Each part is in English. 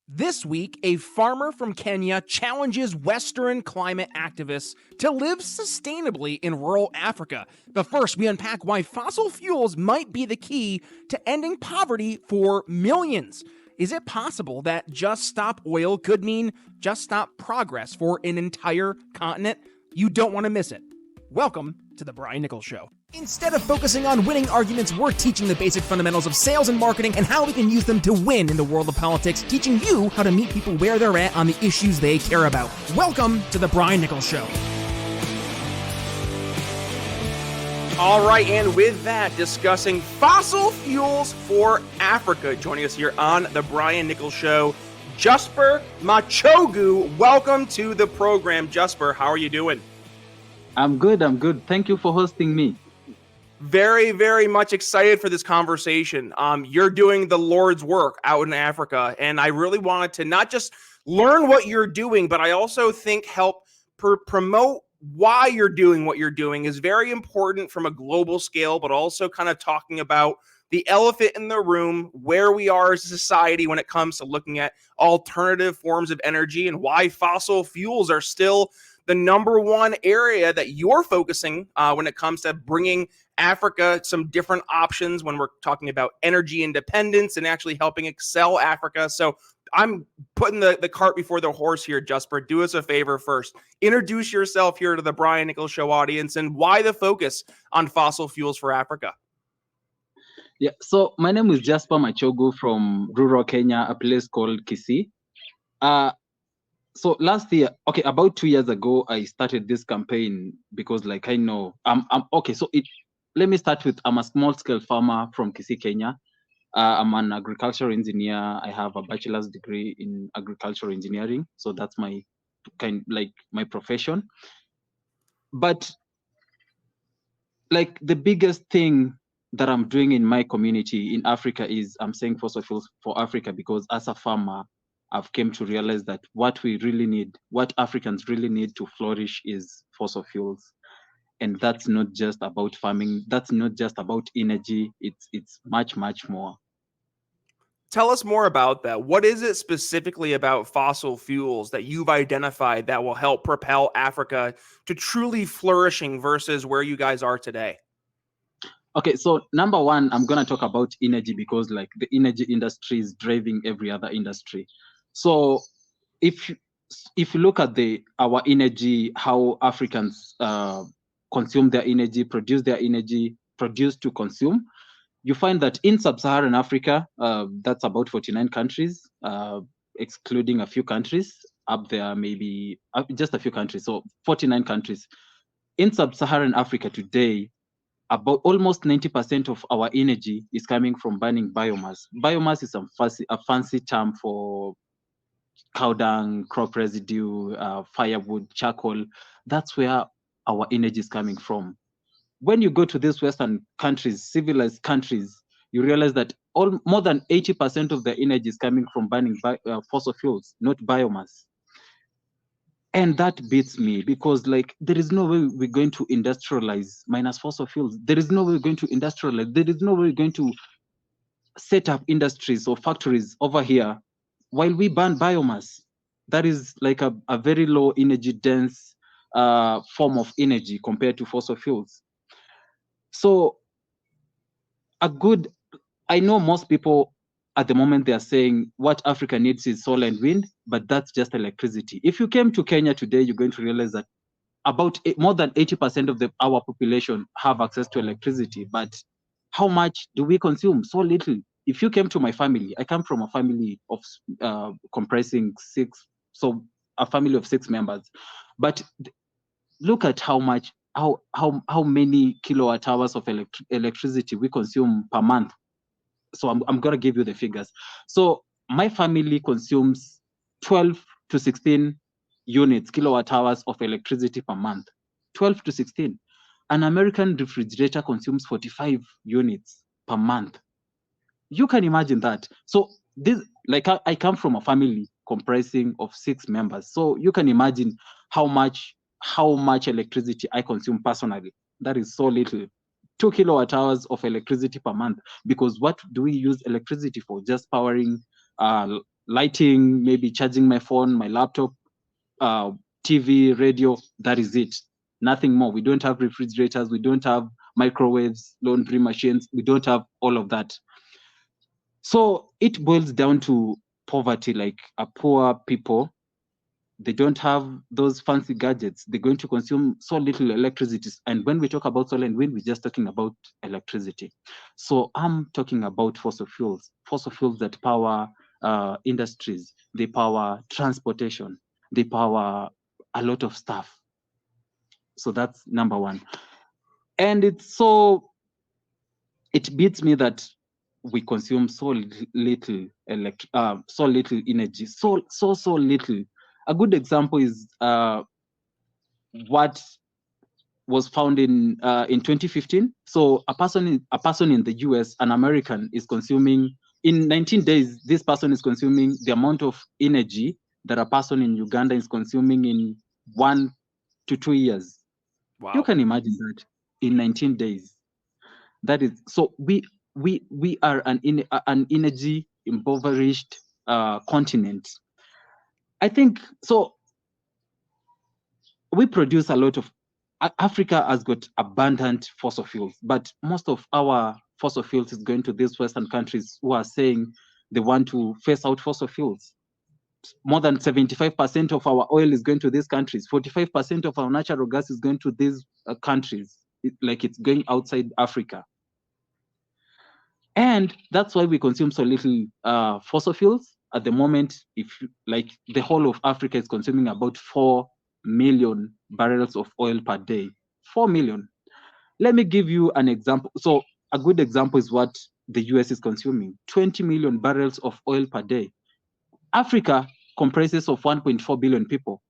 This week, a farmer from Kenya challenges Western climate activists to live sustainably in rural Africa. But first, we unpack why fossil fuels might be the key to ending poverty for millions. Is it possible that just stop oil could mean just stop progress for an entire continent? You don't want to miss it. Welcome to the Brian Nichols Show. Instead of focusing on winning arguments, we're teaching the basic fundamentals of sales and marketing and how we can use them to win in the world of politics, teaching you how to meet people where they're at on the issues they care about. Welcome to the Brian Nichols Show. All right, and with that, discussing fossil fuels for Africa. Joining us here on the Brian Nichols Show, Jusper Machogu. Welcome to the program, Jusper. How are you doing? I'm good. Thank you for hosting me. Very, very much excited for this conversation. You're doing the Lord's work out in Africa, and I really wanted to not just learn what you're doing, but I also think help promote why you're doing what you're doing is very important from a global scale, but also kind of talking about the elephant in the room, where we are as a society when it comes to looking at alternative forms of energy and why fossil fuels are still the number one area that you're focusing when it comes to bringing Africa some different options when we're talking about energy independence and actually helping excel Africa. So I'm putting the cart before the horse here, Jasper. Do us a favor first. Introduce yourself here to the Brian Nichols Show audience and why the focus on fossil fuels for Africa. Yeah, so my name is Jusper Machogu from rural Kenya, a place called Kisii. So last year, about 2 years ago, I started this campaign because, like, I know let me start with, I'm a small-scale farmer from Kisii, Kenya. I'm an agricultural engineer. I have a bachelor's degree in agricultural engineering, so that's my my profession. But like the biggest thing that I'm doing in my community in Africa is I'm saying fossil fuels for Africa, because as a farmer, I've came to realize that what Africans really need to flourish is fossil fuels. And that's not just about farming. That's not just about energy. It's much, much more. Tell us more about that. What is it specifically about fossil fuels that you've identified that will help propel Africa to truly flourishing versus where you guys are today? Okay, so number one, I'm going to talk about energy because like the energy industry is driving every other industry. So if you look at our energy, how Africans consume their energy, produce their energy, produce to consume, you find that in sub-Saharan Africa, that's about 49 countries, excluding a few countries up there, maybe just a few countries. So 49 countries. In sub-Saharan Africa today, about almost 90% of our energy is coming from burning biomass. Biomass is a fancy term for cow dung, crop residue, firewood, charcoal. That's where our energy is coming from. When you go to these Western countries, civilized countries, you realize that more than 80% of the energy is coming from burning fossil fuels, not biomass. And that beats me because like there is no way we're going to industrialize minus fossil fuels. There is no way we're going to industrialize. There is no way we're going to set up industries or factories over here while we burn biomass. That is like a very low energy dense form of energy compared to fossil fuels. So I know most people at the moment they are saying what Africa needs is solar and wind, but that's just electricity. If you came to Kenya today, you're going to realize that about more than 80% of our population have access to electricity, but how much do we consume? So little. If you came to my family, I come from a family of comprising a family of 6 members, but look at how many kilowatt hours of electricity we consume per month. So I'm going to give you the figures. So my family consumes 12 to 16 kilowatt hours of electricity per month. 12 to 16. An American refrigerator consumes 45 units per month. You can imagine that. So this, like I come from a family comprising of 6 members. So you can imagine how much electricity I consume personally. That is so little. 2 kilowatt hours of electricity per month. Because what do we use electricity for? Just powering lighting, maybe charging my phone, my laptop, TV, radio. That is it. Nothing more. We don't have refrigerators. We don't have microwaves, laundry machines. We don't have all of that. So it boils down to poverty, like a poor people. They don't have those fancy gadgets. They're going to consume so little electricity. And when we talk about solar and wind, we're just talking about electricity. So I'm talking about fossil fuels that power industries, they power transportation, they power a lot of stuff. So that's number one. And it beats me that we consume so little energy, so little. A good example is what was found in 2015. So a person in the US, an American, is consuming in 19 days. This person is consuming the amount of energy that a person in Uganda is consuming in 1 to 2 years. Wow. You can imagine that in 19 days. That is so we are an energy impoverished continent. I think so. We produce a lot of. Africa has got abundant fossil fuels, but most of our fossil fuels is going to these Western countries who are saying they want to phase out fossil fuels. More than 75% of our oil is going to these countries. 45% of our natural gas is going to these countries. It's going outside Africa. And that's why we consume so little fossil fuels. At the moment, if like the whole of Africa is consuming about 4 million barrels of oil per day. 4 million. Let me give you an example. So a good example is what the US is consuming. 20 million barrels of oil per day. Africa comprises of 1.4 billion people.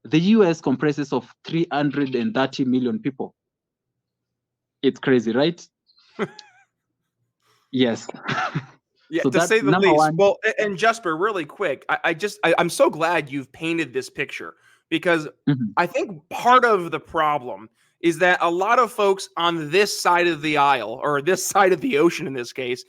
The US comprises of 330 million people. It's crazy, right? Yes. Yeah, so to say the least. One. Well, and Jasper, really quick, I'm so glad you've painted this picture, because I think part of the problem is that a lot of folks on this side of the aisle, or this side of the ocean in this case,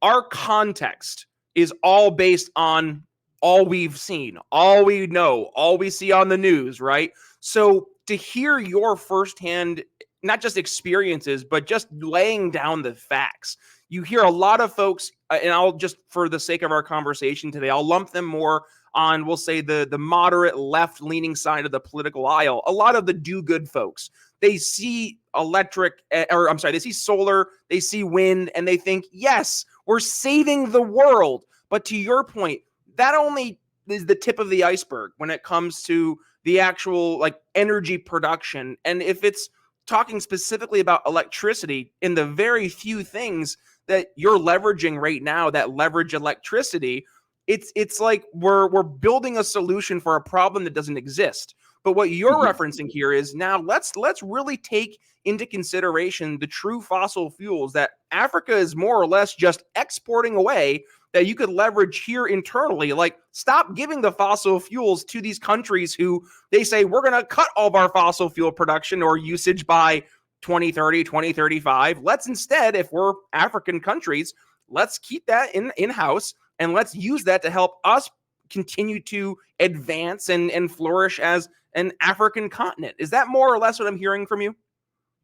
our context is all based on all we've seen, all we know, all we see on the news, right? So to hear your firsthand, not just experiences, but just laying down the facts, you hear a lot of folks, and I'll just, for the sake of our conversation today, I'll lump them more on, we'll say, the moderate left-leaning side of the political aisle. A lot of the do-good folks, they see they see solar, they see wind, and they think, yes, we're saving the world. But to your point, that only is the tip of the iceberg when it comes to the actual energy production. And if it's talking specifically about electricity, in the very few things that you're leveraging right now that leverage electricity, it's like we're building a solution for a problem that doesn't exist. But what you're referencing here is, now let's really take into consideration the true fossil fuels that Africa is more or less just exporting away, that you could leverage here internally. Like, stop giving the fossil fuels to these countries who they say, we're going to cut all of our fossil fuel production or usage by 2030, 2035. Let's instead, if we're African countries, let's keep that in-house, and let's use that to help us continue to advance and flourish as an African continent. Is that more or less what I'm hearing from you?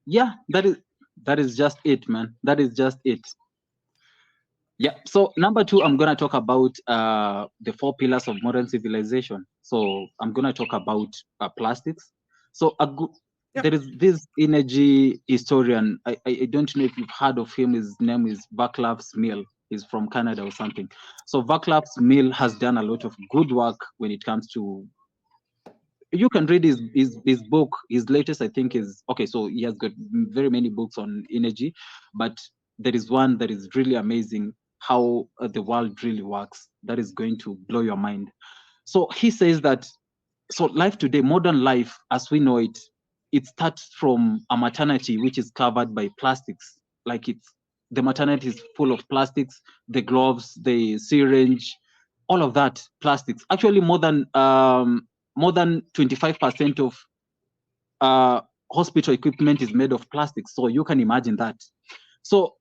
Yeah, that is just it, man. That is just it. Yeah. So number 2, I'm gonna talk about the 4 pillars of modern civilization. So I'm gonna talk about plastics. So there is this energy historian. I don't know if you've heard of him. His name is Vaclav Smil. He's from Canada or something. So Vaclav Smil has done a lot of good work when it comes to. You can read his book. His latest, I think, is okay. So he has got very many books on energy, but there is one that is really amazing, how the world really works. That is going to blow your mind. So he says that, so life today, modern life as we know it, it starts from a maternity which is covered by plastics. Like the maternity is full of plastics, the gloves, the syringe, all of that plastics. Actually, more than 25% of hospital equipment is made of plastics. So you can imagine that. So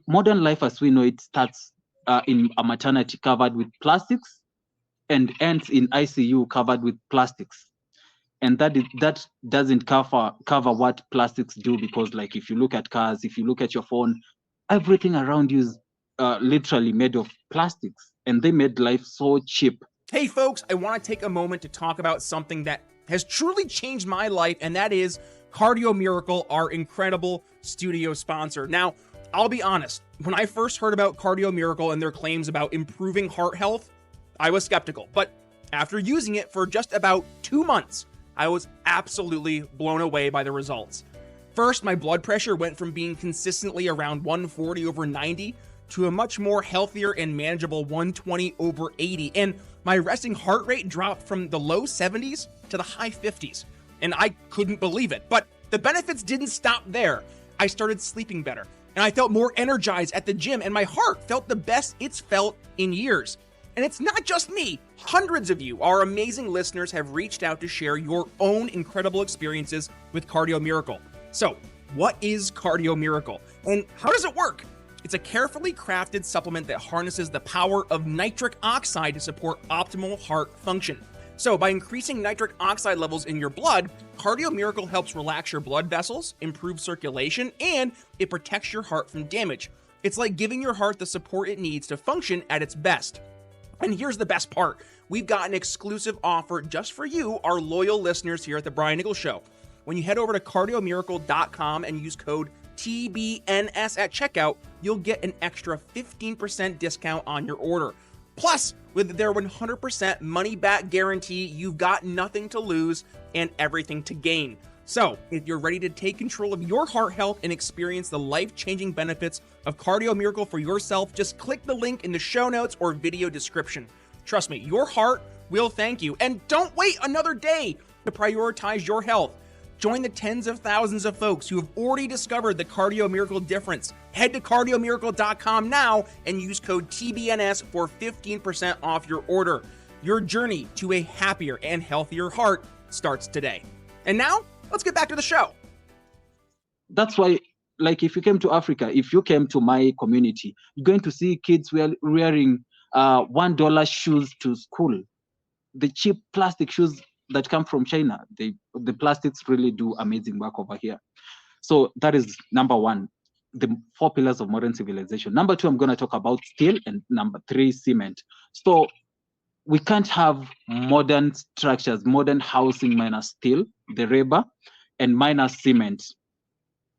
modern life as we know it starts in a maternity covered with plastics. and ends in ICU covered with plastics. And that doesn't cover what plastics do, because like if you look at cars, if you look at your phone, everything around you is literally made of plastics, and they made life so cheap. Hey folks, I want to take a moment to talk about something that has truly changed my life, and that is Cardio Miracle, our incredible studio sponsor. Now, I'll be honest, when I first heard about Cardio Miracle and their claims about improving heart health, I was skeptical. But after using it for just about 2 months, I was absolutely blown away by the results. First, my blood pressure went from being consistently around 140/90 to a much more healthier and manageable 120/80, and my resting heart rate dropped from the low 70s to the high 50s, and I couldn't believe it. But the benefits didn't stop there. I started sleeping better, and I felt more energized at the gym, and my heart felt the best it's felt in years. And it's not just me. Hundreds of you, our amazing listeners, have reached out to share your own incredible experiences with Cardio Miracle. So, what is Cardio Miracle, and how does it work? It's a carefully crafted supplement that harnesses the power of nitric oxide to support optimal heart function. So, by increasing nitric oxide levels in your blood, Cardio Miracle helps relax your blood vessels, improve circulation, and it protects your heart from damage. It's like giving your heart the support it needs to function at its best. And here's the best part. We've got an exclusive offer just for you, our loyal listeners here at the Brian Nichols Show. When you head over to cardiomiracle.com and use code TBNS at checkout, you'll get an extra 15% discount on your order. Plus, with their 100% money-back guarantee, you've got nothing to lose and everything to gain. So, if you're ready to take control of your heart health and experience the life-changing benefits of Cardio Miracle for yourself, just click the link in the show notes or video description. Trust me, your heart will thank you. And don't wait another day to prioritize your health. Join the tens of thousands of folks who have already discovered the Cardio Miracle difference. Head to cardiomiracle.com now and use code TBNS for 15% off your order. Your journey to a happier and healthier heart starts today. And now, let's get back to the show. That's why, like, if you came to Africa, if you came to my community, you're going to see kids wearing $1 shoes to school. The cheap plastic shoes that come from China. The plastics really do amazing work over here. So that is number one, the 4 pillars of modern civilization. Number 2, I'm going to talk about steel, and number 3, cement. So we can't have modern structures, modern housing minus steel, the rubber, and minus cement.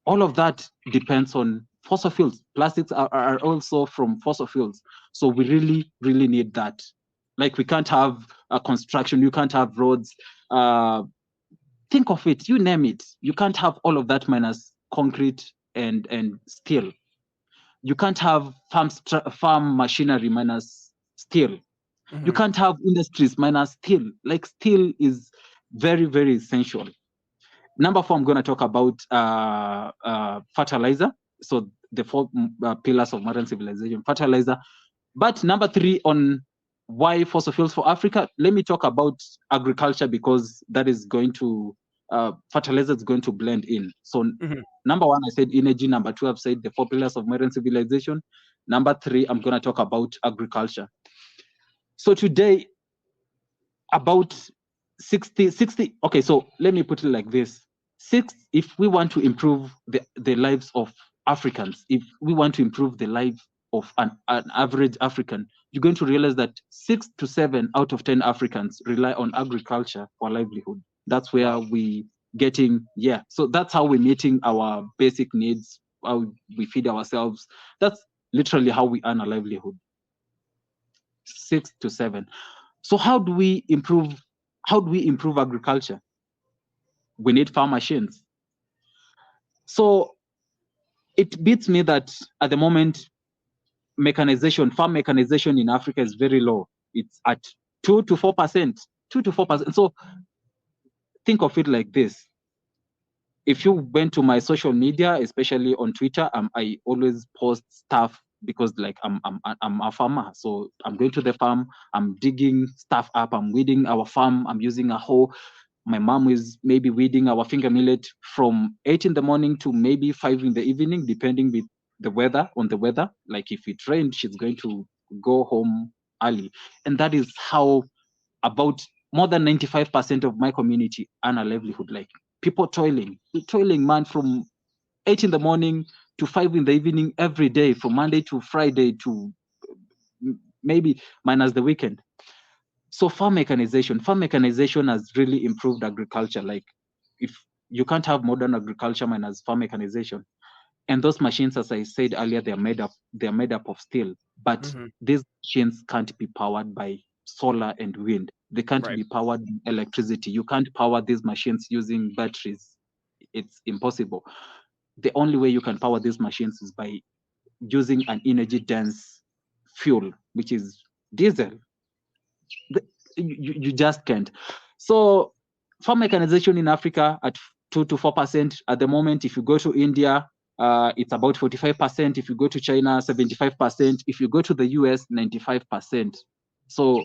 All of that depends on fossil fuels. Plastics are also from fossil fuels. So we really, really need that. Like, we can't have a construction, you can't have roads. Think of it, you name it. You can't have all of that minus concrete and steel. You can't have farm machinery minus steel. Mm-hmm. You can't have industries minus steel. Like, steel is very, very essential. Number 4, I'm going to talk about fertilizer. So the 4 pillars of modern civilization, fertilizer. But number 3, on why fossil fuels for Africa, let me talk about agriculture, because that is going to, fertilizer is going to blend in. So number 1, I said energy. Number 2, I've said the 4 pillars of modern civilization. Number 3, I'm going to talk about agriculture. So today, about 60, okay, so let me put it like this. If we want to improve the lives of Africans, if we want to improve the life of an average African, you're going to realize that 6 to 7 out of 10 Africans rely on agriculture for livelihood. That's where we getting, so that's how we're meeting our basic needs, how we feed ourselves. That's literally how we earn a livelihood. 6 to 7. So how do we improve agriculture? We need farm machines. So it beats me that at the moment, farm mechanization in Africa is very low. It's at 2 to 4%. So think of it like this. If you went to my social media, especially on Twitter, I always post stuff because, like, I'm a farmer. So I'm going to the farm, I'm digging stuff up, I'm weeding our farm, I'm using a hoe. My mom is maybe weeding our finger millet from 8 in the morning to maybe 5 in the evening, depending with the weather. Like, if it rained, she's going to go home early. And that is how about more than 95% of my community earn a livelihood. Like people toiling, man, from 8 in the morning to 5 in the evening every day, from Monday to Friday to maybe minus the weekend. So farm mechanization has really improved agriculture. Like if you can't have modern agriculture minus farm mechanization. And those machines, as I said earlier, they're made up of steel. But these machines can't be powered by solar and wind. They can't be powered by electricity. You can't power these machines using batteries. It's impossible. The only way you can power these machines is by using an energy dense fuel, which is diesel. You just can't. So farm mechanization in Africa at 2 to 4% at the moment. If you go to India, it's about 45%. If you go to China, 75%. If you go to the US, 95%. So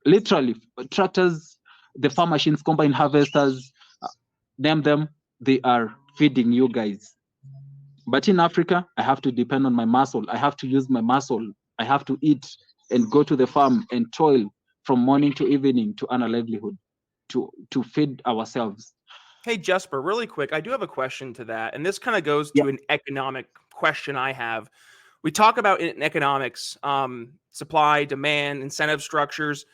literally, tractors, the farm machines, combine harvesters, name them, they are feeding you guys. But in Africa, I have to depend on my muscle. I have to use my muscle. I have to eat and go to the farm and toil from morning to evening to earn a livelihood, to feed ourselves. Hey, Jasper, really quick, I do have a question to that. And this kind of goes to an economic question I have. We talk about in economics, supply, demand, incentive structures.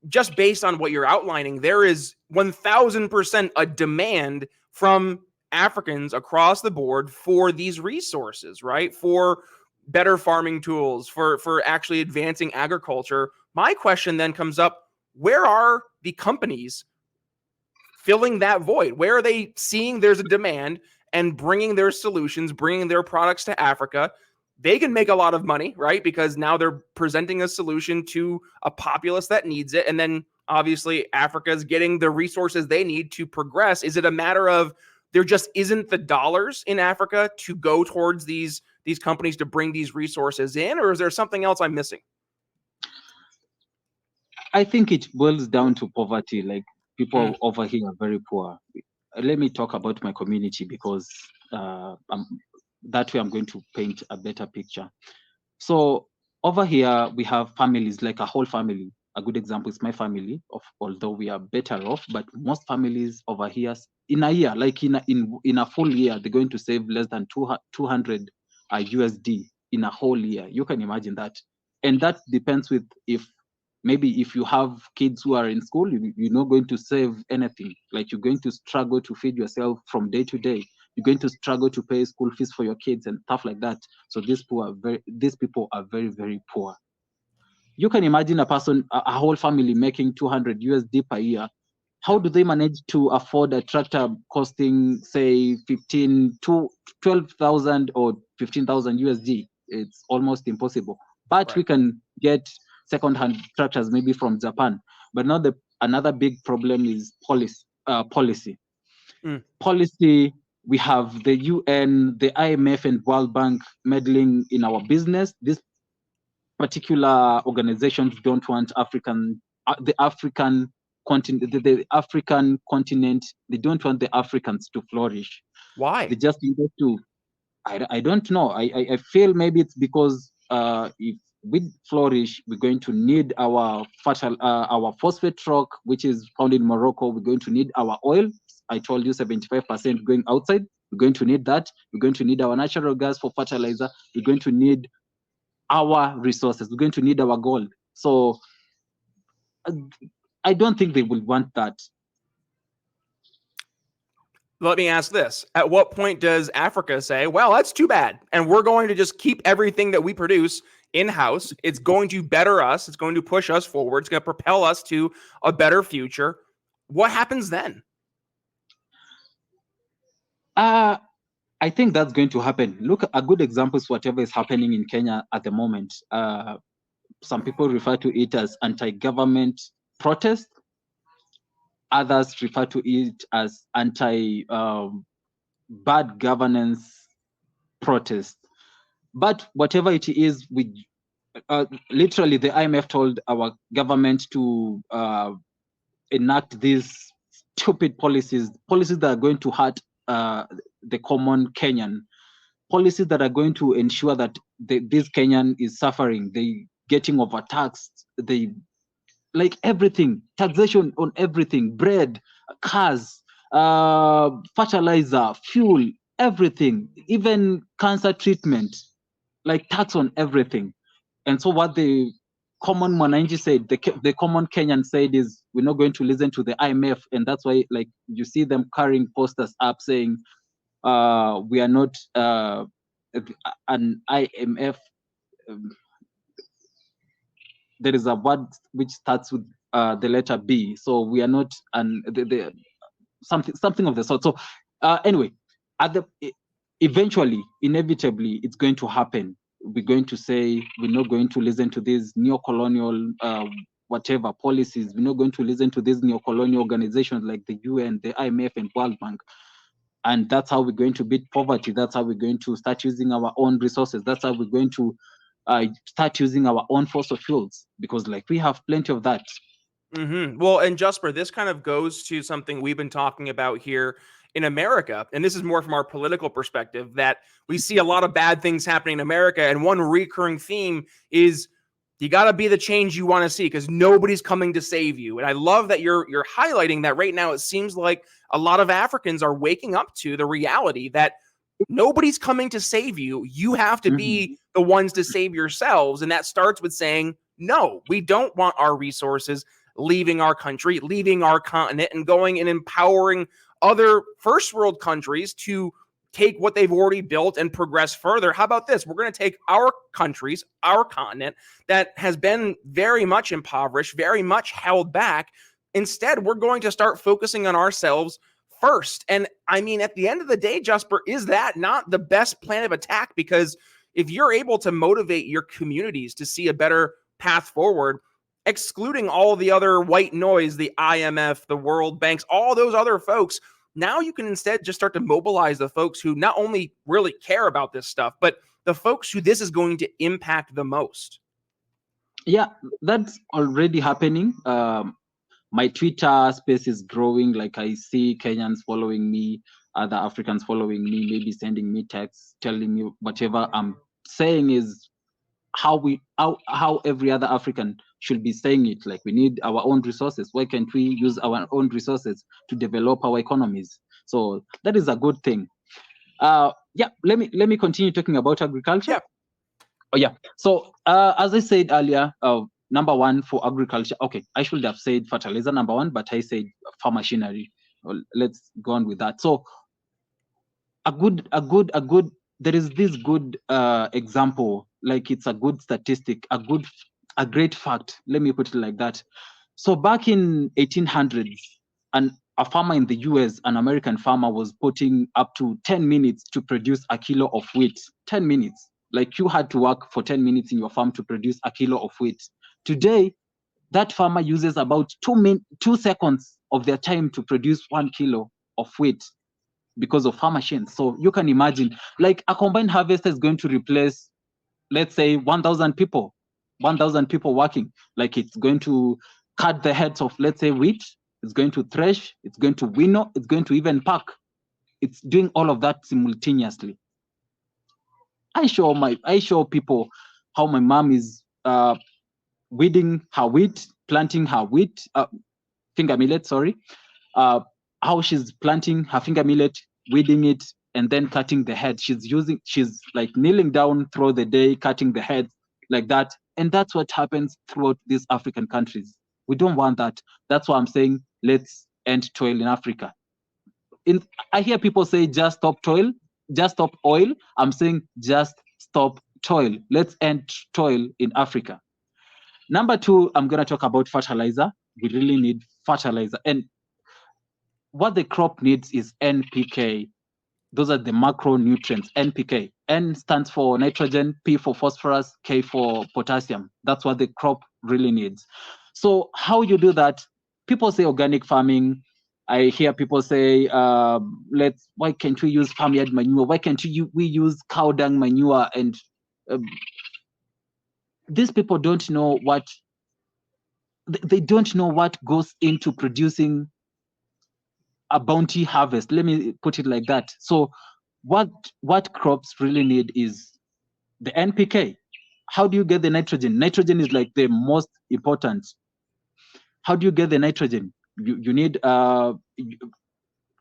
Just based on what you're outlining, there is 1000% a demand from Africans across the board for these resources, right? For better farming tools, for actually advancing agriculture. My question then comes up, where are the companies filling that void? Where are they seeing there's a demand and bringing their solutions, bringing their products to Africa? They can make a lot of money, right? Because now they're presenting a solution to a populace that needs it. And then obviously Africa is getting the resources they need to progress. Is it a matter of there just isn't the dollars in Africa to go towards these companies to bring these resources in? Or is there something else I'm missing? I think it boils down to poverty. Like people over here are very poor. Let me talk about my community because that way I'm going to paint a better picture. So over here we have families, like a whole family. A good example is my family, although we are better off, but most families over here in a year, like in a full year, they're going to save less than 200 USD in a whole year. You can imagine that. And that depends with maybe if you have kids who are in school, you're not going to save anything. Like you're going to struggle to feed yourself from day to day. You're going to struggle to pay school fees for your kids and stuff like that. So these people are very, very poor. You can imagine a whole family making 200 USD per year. How do they manage to afford a tractor costing, say, 12,000 or 15,000 USD? It's almost impossible. But we can get second-hand tractors maybe from Japan. But now another big problem is policy. Policy, we have the UN, the IMF, and World Bank meddling in our business. These particular organizations don't want the African continent, they don't want the Africans to flourish. Why? They just need to, I don't know. I feel maybe it's because if we flourish, we're going to need our phosphate rock, which is found in Morocco. We're going to need our oil. I told you 75% going outside. We're going to need that. We're going to need our natural gas for fertilizer. We're going to need our resources. We're going to need our gold. So I don't think they will want that. Let me ask this. At what point does Africa say, well, that's too bad, and we're going to just keep everything that we produce in-house? It's going to better us. It's going to push us forward. It's going to propel us to a better future. What happens then? I think that's going to happen. Look, a good example is whatever is happening in Kenya at the moment. Some people refer to it as anti-government protest. Others refer to it as anti-bad governance protest. But whatever it is, literally the IMF told our government to enact these stupid policies that are going to hurt the common Kenyan, policies that are going to ensure that this Kenyan is suffering, they getting overtaxed, like everything, taxation on everything, bread, cars, fertilizer, fuel, everything, even cancer treatment, like tax on everything. And so what the common Mwananchi said, the common Kenyan said is, we're not going to listen to the IMF. And that's why, like, you see them carrying posters up saying, we are not an IMF. There is a word which starts with the letter B. So we are not something of the sort. So anyway, eventually, inevitably, it's going to happen. We're going to say we're not going to listen to these neo-colonial whatever policies. We're not going to listen to these neo-colonial organizations like the UN, the IMF, and World Bank. And that's how we're going to beat poverty. That's how we're going to start using our own resources. That's how we're going to start using our own fossil fuels, because like we have plenty of that. Well, and Jasper, this kind of goes to something we've been talking about here in America, and this is more from our political perspective, that we see a lot of bad things happening in America, and one recurring theme is you got to be the change you want to see, because nobody's coming to save you. And I love that you're highlighting that right now. It seems like a lot of Africans are waking up to the reality that nobody's coming to save you. You have to be the ones to save yourselves. And that starts with saying, no, we don't want our resources leaving our country, leaving our continent, and going and empowering other first world countries to take what they've already built and progress further. How about this? We're going to take our countries, our continent that has been very much impoverished, very much held back. Instead, we're going to start focusing on ourselves first. And I mean, at the end of the day, Jasper, is that not the best plan of attack? Because if you're able to motivate your communities to see a better path forward, excluding all the other white noise, the IMF, the World Banks, all those other folks, now you can instead just start to mobilize the folks who not only really care about this stuff, but the folks who this is going to impact the most. Yeah, that's already happening. My Twitter space is growing. Like I see Kenyans following me, other Africans following me, maybe sending me texts, telling me whatever I'm saying is how every other African should be saying it. Like, we need our own resources. Why can't we use our own resources to develop our economies? So that is a good thing. Yeah, let me continue talking about agriculture. Yeah. Oh yeah. So as I said earlier, number one for agriculture. Okay, I should have said fertilizer number one, but I said farm machinery. Well, let's go on with that. So a good. There is this good example. Like, it's a good statistic, a great fact. Let me put it like that. So back in 1800s, a farmer in the US, an American farmer, was putting up to 10 minutes to produce a kilo of wheat. 10 minutes. Like, you had to work for 10 minutes in your farm to produce a kilo of wheat. Today, that farmer uses about 2 seconds of their time to produce 1 kilo of wheat because of farm machines. So you can imagine, like, a combined harvester is going to replace, let's say, 1,000 people working. Like, it's going to cut the heads of, let's say, wheat. It's going to thresh. It's going to winnow. It's going to even pack. It's doing all of that simultaneously. I show people how my mom is weeding her wheat, planting her wheat, finger millet, sorry. How she's planting her finger millet, weeding it, and then cutting the head. She's like kneeling down throughout the day, cutting the head like that. And that's what happens throughout these African countries. We don't want that. That's why I'm saying, let's end toil in Africa. I hear people say, just stop toil, just stop oil. I'm saying, just stop toil. Let's end toil in Africa. Number two, I'm going to talk about fertilizer. We really need fertilizer. And what the crop needs is NPK. Those are the macronutrients, NPK. N stands for nitrogen, P for phosphorus, K for potassium. That's what the crop really needs. So how you do that? People say organic farming. I hear people say, why can't we use farmyard manure? Why can't we use cow dung manure? And these people don't know they don't know what goes into producing a bounty harvest. Let me put it like that. So what crops really need is the NPK. How do you get the nitrogen? Nitrogen is like the most important. How do you get the nitrogen? You need the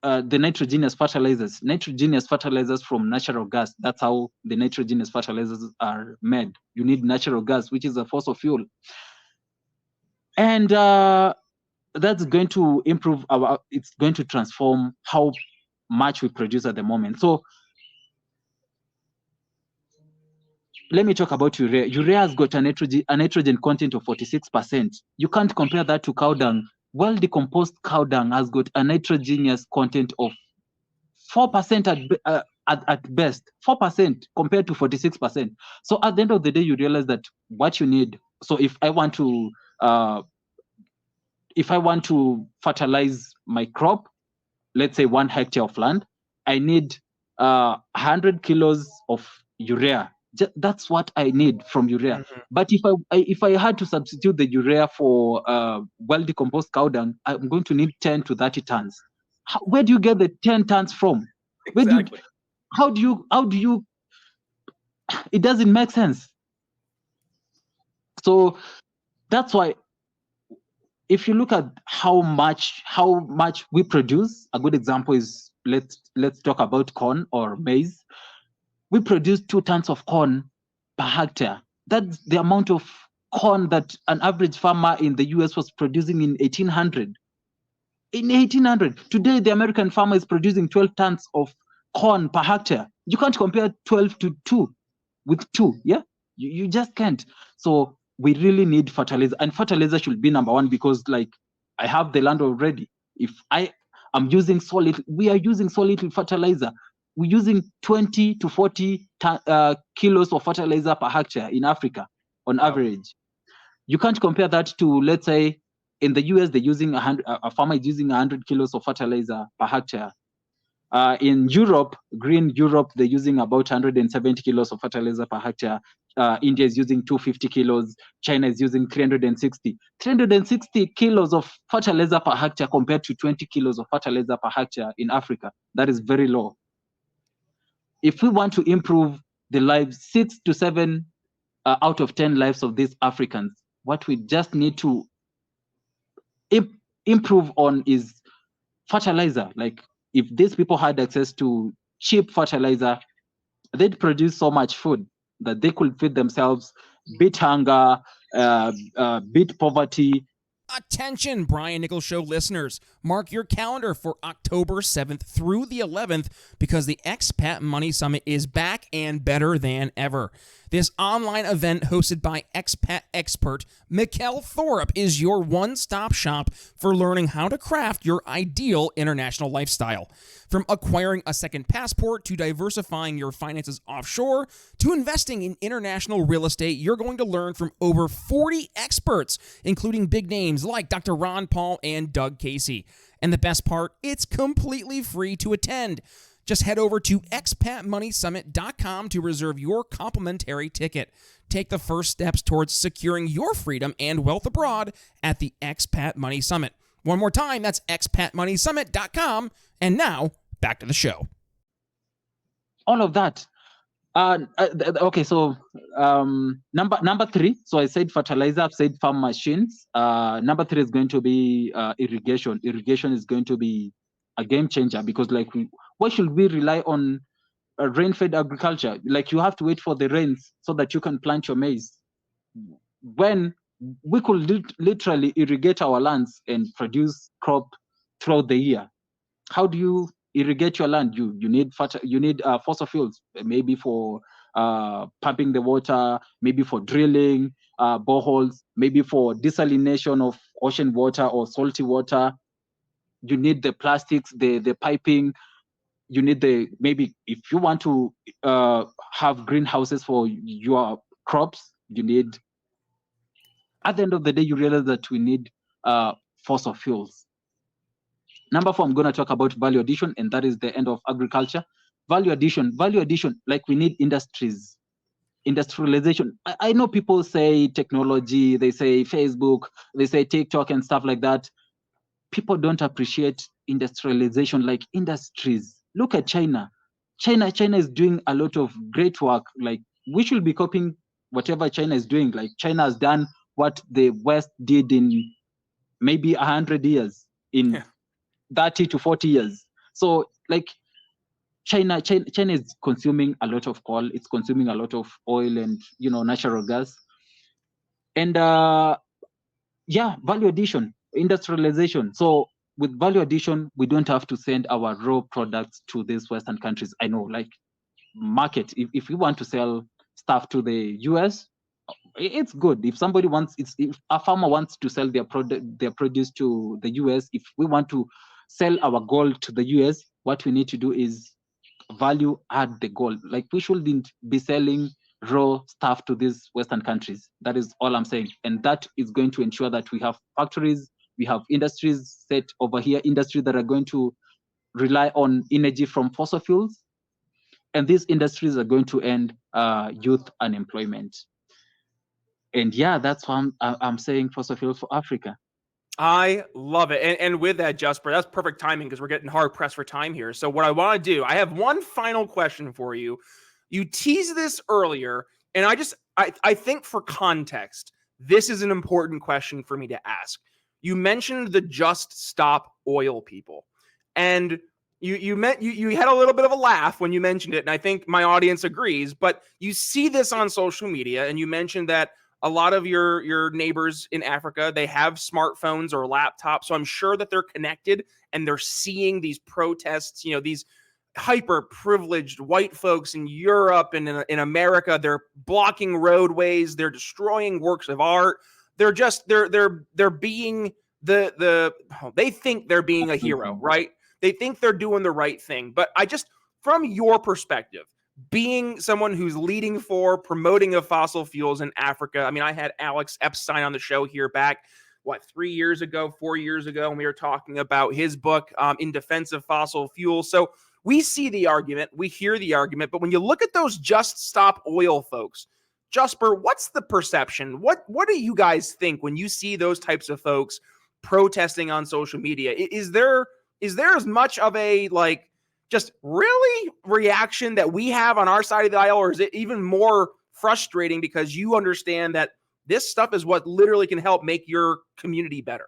nitrogenous fertilizers. Nitrogenous fertilizers from natural gas. That's how the nitrogenous fertilizers are made. You need natural gas, which is a fossil fuel. And that's going to improve it's going to transform how much we produce at the moment. So let me talk about urea. Urea has got a nitrogen content of 46%. You can't compare that to cow dung. Well decomposed cow dung has got a nitrogenous content of 4% at best, 4% compared to 46%. So at the end of the day, you realize that what you need. So if I want to fertilize my crop, let's say 1 hectare of land, I need 100 kilos of urea. That's what I need from urea. Mm-hmm. But if I had to substitute the urea for well decomposed cow dung, I'm going to need 10 to 30 tons. Where do you get the 10 tons from? Exactly. How do you? It doesn't make sense. So that's why, if you look at how much we produce, a good example is let's talk about corn or maize. We produce 2 tons of corn per hectare. That's the amount of corn that an average farmer in the US was producing in 1800. In 1800, today the American farmer is producing 12 tons of corn per hectare. You can't compare 12 to 2 with 2, yeah? You just can't. So we really need fertilizer, and fertilizer should be number one, because like I have the land already. If I am using so little, we are using so little fertilizer. We're using 20 to 40 kilos of fertilizer per hectare in Africa on average. You can't compare that to, let's say, in the US, they're using a farmer is using 100 kilos of fertilizer per hectare. In Europe, green Europe, they're using about 170 kilos of fertilizer per hectare. India is using 250 kilos. China is using 360 kilos of fertilizer per hectare compared to 20 kilos of fertilizer per hectare in Africa. That is very low. If we want to improve the lives, 6 to 7 out of 10 lives of these Africans, what we just need to improve on is fertilizer. Like, if these people had access to cheap fertilizer, they'd produce so much food that they could feed themselves, beat hunger, beat poverty. Attention, Brian Nichols Show listeners. Mark your calendar for October 7th through the 11th, because the Expat Money Summit is back and better than ever. This online event hosted by expat expert Mikkel Thorup is your one-stop shop for learning how to craft your ideal international lifestyle. From acquiring a second passport to diversifying your finances offshore to investing in international real estate, you're going to learn from over 40 experts, including big names like Dr. Ron Paul and Doug Casey. And the best part, it's completely free to attend. Just head over to expatmoneysummit.com to reserve your complimentary ticket. Take the first steps towards securing your freedom and wealth abroad at the Expat Money Summit. One more time, that's expatmoneysummit.com. And now, back to the show. All of that. Okay, so number 3. So I said fertilizer, I've said farm machines. Number 3 is going to be irrigation. Irrigation is going to be a game changer, because why should we rely on rain-fed agriculture? Like, you have to wait for the rains so that you can plant your maize, when we could literally irrigate our lands and produce crop throughout the year. How do you irrigate your land? You need fossil fuels, maybe for pumping the water, maybe for drilling boreholes, maybe for desalination of ocean water or salty water. You need the plastics, the piping. You need maybe if you want to have greenhouses for your crops, you need. At the end of the day, you realize that we need fossil fuels. Number 4, I'm going to talk about value addition, and that is the end of agriculture. Value addition, like we need industries, industrialization. I know people say technology, they say Facebook, they say TikTok and stuff like that. People don't appreciate industrialization, like industries. Look at China. China is doing a lot of great work. Like, we should be copying whatever China is doing. Like, China has done what the West did in maybe 100 years, in 30 to 40 years. So like China is consuming a lot of coal. It's consuming a lot of oil and natural gas. And value addition, industrialization. So with value addition, we don't have to send our raw products to these Western countries. I know, like market. If we want to sell stuff to the US, it's good. If somebody wants, if a farmer wants to sell their produce to the US, if we want to sell our gold to the US, what we need to do is value add the gold. Like we shouldn't be selling raw stuff to these Western countries. That is all I'm saying. And that is going to ensure that we have factories, we have industries set over here, industries that are going to rely on energy from fossil fuels. And these industries are going to end youth unemployment. And yeah, that's why I'm saying fossil fuels for Africa. I love it. And with that, Jasper, that's perfect timing because we're getting hard pressed for time here. So what I want to do, I have one final question for you. You teased this earlier, and I think for context, this is an important question for me to ask. You mentioned the Just Stop Oil people, and you had a little bit of a laugh when you mentioned it, and I think my audience agrees. But you see this on social media, and you mentioned that a lot of your neighbors in Africa, they have smartphones or laptops, so I'm sure that they're connected and they're seeing these protests. These hyper privileged white folks in Europe and in America, they're blocking roadways, they're destroying works of art. They're being they think they're being a hero, right? They think they're doing the right thing. But from your perspective, being someone who's leading for promoting of fossil fuels in Africa, I mean, I had Alex Epstein on the show here back, 4 years ago, and we were talking about his book, In Defense of Fossil Fuels. So we see the argument, we hear the argument, but when you look at those Just Stop Oil folks, Jasper, what's the perception? What do you guys think when you see those types of folks protesting on social media? Is there as much of a just really reaction that we have on our side of the aisle, or is it even more frustrating because you understand that this stuff is what literally can help make your community better?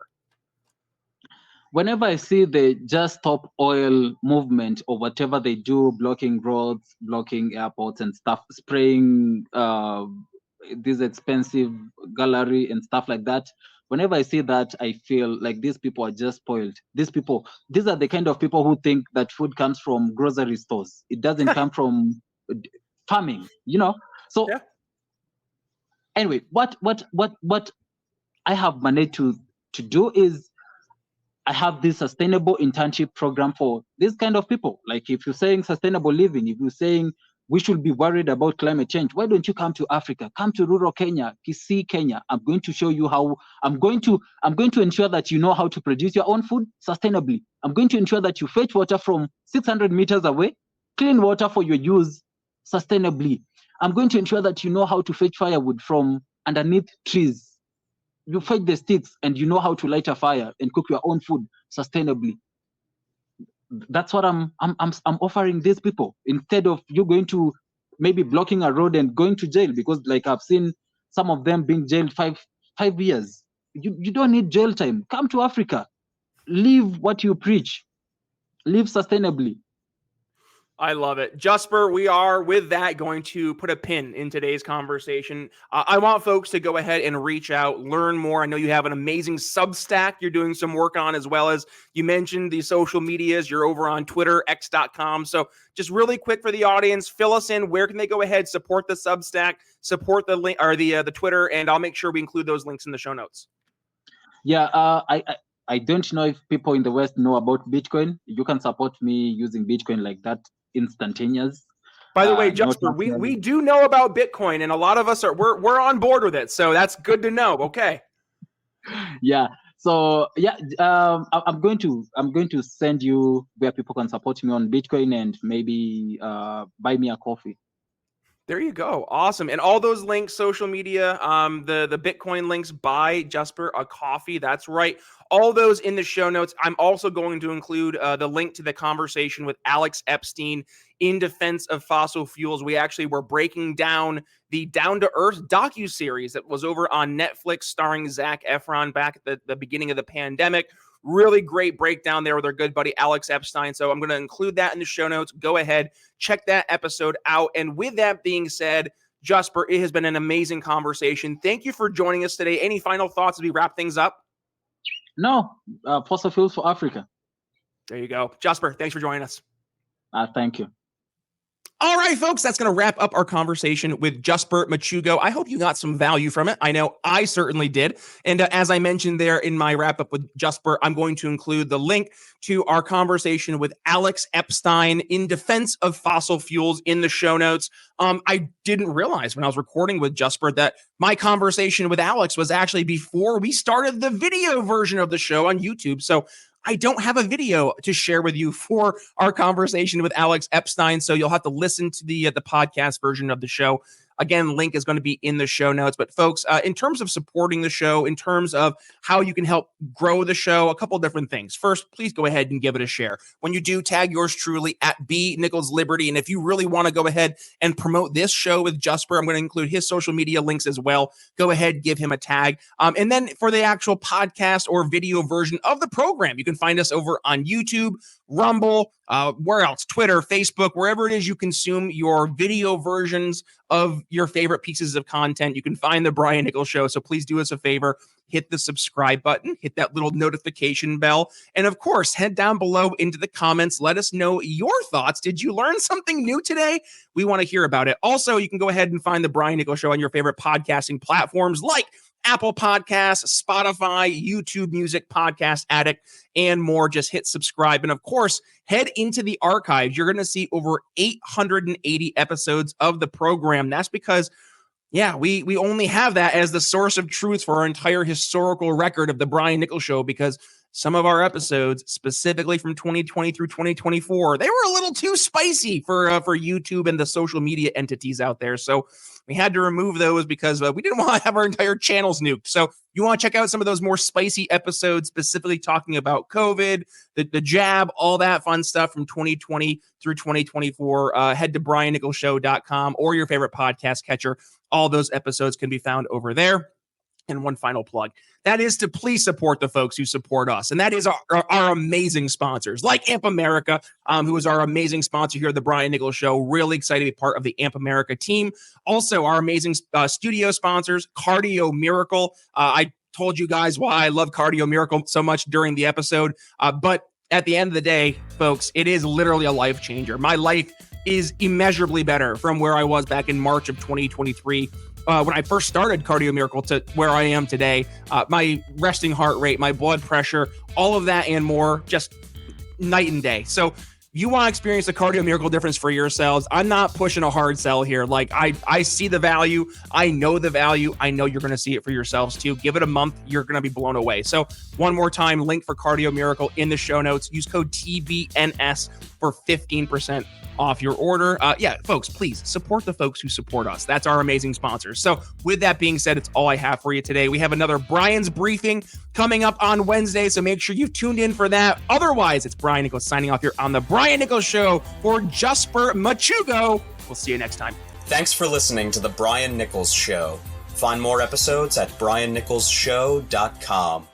Whenever I see the Just Stop Oil movement or whatever they do, blocking roads, blocking airports and stuff, spraying this expensive gallery and stuff like that, whenever I see that, I feel like these people are just spoiled. These are the kind of people who think that food comes from grocery stores. It doesn't come from farming, So yeah. Anyway, what I have managed to do is I have this sustainable internship program for this kind of people. Like if you're saying sustainable living, if you're saying we should be worried about climate change, why don't you come to Africa? Come to rural Kenya, Kisii, Kenya. I'm going to show you how. I'm going to ensure that you know how to produce your own food sustainably. I'm going to ensure that you fetch water from 600 meters away, clean water for your use sustainably. I'm going to ensure that you know how to fetch firewood from underneath trees. You fetch the sticks and you know how to light a fire and cook your own food sustainably. That's what I'm offering these people, instead of you going to maybe blocking a road and going to jail, because like I've seen some of them being jailed five years. You don't need jail time. Come to Africa, live what you preach, live sustainably. I love it. Jusper, we are with that going to put a pin in today's conversation. I want folks to go ahead and reach out, learn more. I know you have an amazing Substack you're doing some work on, as well as you mentioned the social medias. You're over on Twitter, x.com. So just really quick for the audience, fill us in. Where can they go ahead, support the Substack, support the link or the Twitter, and I'll make sure we include those links in the show notes. Yeah, I don't know if people in the West know about Bitcoin. You can support me using Bitcoin like that. Instantaneous. By the way, Jusper, we do know about Bitcoin, and a lot of us we're on board with it, so that's good to know. Okay. Yeah. So yeah, I'm going to send you where people can support me on Bitcoin and maybe buy me a coffee. There you go. Awesome. And all those links, social media, the Bitcoin links, buy Jasper a coffee. That's right. All those in the show notes. I'm also going to include the link to the conversation with Alex Epstein in defense of fossil fuels. We actually were breaking down the Down to Earth docuseries that was over on Netflix starring Zac Efron back at the beginning of the pandemic. Really great breakdown there with our good buddy Alex Epstein. So I'm going to include that in the show notes. Go ahead, check that episode out. And with that being said, Jasper, it has been an amazing conversation. Thank you for joining us today. Any final thoughts as we wrap things up? No, fossil fuels for Africa. There you go. Jasper, thanks for joining us. Thank you. All right, folks, that's going to wrap up our conversation with Jusper Machogu. I hope you got some value from it. I know I certainly did. And as I mentioned there in my wrap up with Jasper, I'm going to include the link to our conversation with Alex Epstein in defense of fossil fuels in the show notes. I didn't realize when I was recording with Jasper that my conversation with Alex was actually before we started the video version of the show on YouTube. So I don't have a video to share with you for our conversation with Alex Epstein, so you'll have to listen to the podcast version of the show. Again, link is going to be in the show notes. But folks, in terms of supporting the show, in terms of how you can help grow the show, a couple of different things. First, please go ahead and give it a share. When you do, tag yours truly at B Nichols Liberty. And if you really want to go ahead and promote this show with Jasper, I'm going to include his social media links as well. Go ahead, give him a tag. And then for the actual podcast or video version of the program, you can find us over on YouTube, Rumble, where else? Twitter, Facebook, wherever it is you consume your video versions of your favorite pieces of content. You can find the Brian Nichols Show. So please do us a favor. Hit the subscribe button, hit that little notification bell, and of course, head down below into the comments. Let us know your thoughts. Did you learn something new today? We want to hear about it. Also, you can go ahead and find the Brian Nichols Show on your favorite podcasting platforms like Apple Podcasts, Spotify, YouTube Music, Podcast Addict, and more. Just hit subscribe. And of course, head into the archives. You're going to see over 880 episodes of the program. That's because we only have that as the source of truth for our entire historical record of the Brian Nichols Show, because some of our episodes, specifically from 2020 through 2024, they were a little too spicy for YouTube and the social media entities out there. So we had to remove those because we didn't want to have our entire channels nuked. So you want to check out some of those more spicy episodes, specifically talking about COVID, the jab, all that fun stuff from 2020 through 2024. Head to briannicholsshow.com or your favorite podcast catcher. All those episodes can be found over there. And one final plug, that is to please support the folks who support us. And that is our amazing sponsors like Amp America, who is our amazing sponsor here at the Brian Nichols Show. Really excited to be part of the Amp America team. Also, our amazing studio sponsors, Cardio Miracle. I told you guys why I love Cardio Miracle so much during the episode. But at the end of the day, folks, it is literally a life changer. My life is immeasurably better from where I was back in March of 2023. When I first started Cardio Miracle to where I am today, my resting heart rate, my blood pressure, all of that and more, just night and day. So you want to experience the Cardio Miracle difference for yourselves. I'm not pushing a hard sell here. Like I see the value. I know the value. I know you're going to see it for yourselves too. Give it a month. You're going to be blown away. So one more time, link for Cardio Miracle in the show notes. Use code TBNS for 15% off your order. Folks, please support the folks who support us. That's our amazing sponsors. So with that being said, it's all I have for you today. We have another Brian's Briefing coming up on Wednesday, so make sure you've tuned in for that. Otherwise, it's Brian Nichols signing off here on the Brian Nichols Show for Jusper Machogu. We'll see you next time. Thanks for listening to the Brian Nichols Show. Find more episodes at briannicholsshow.com.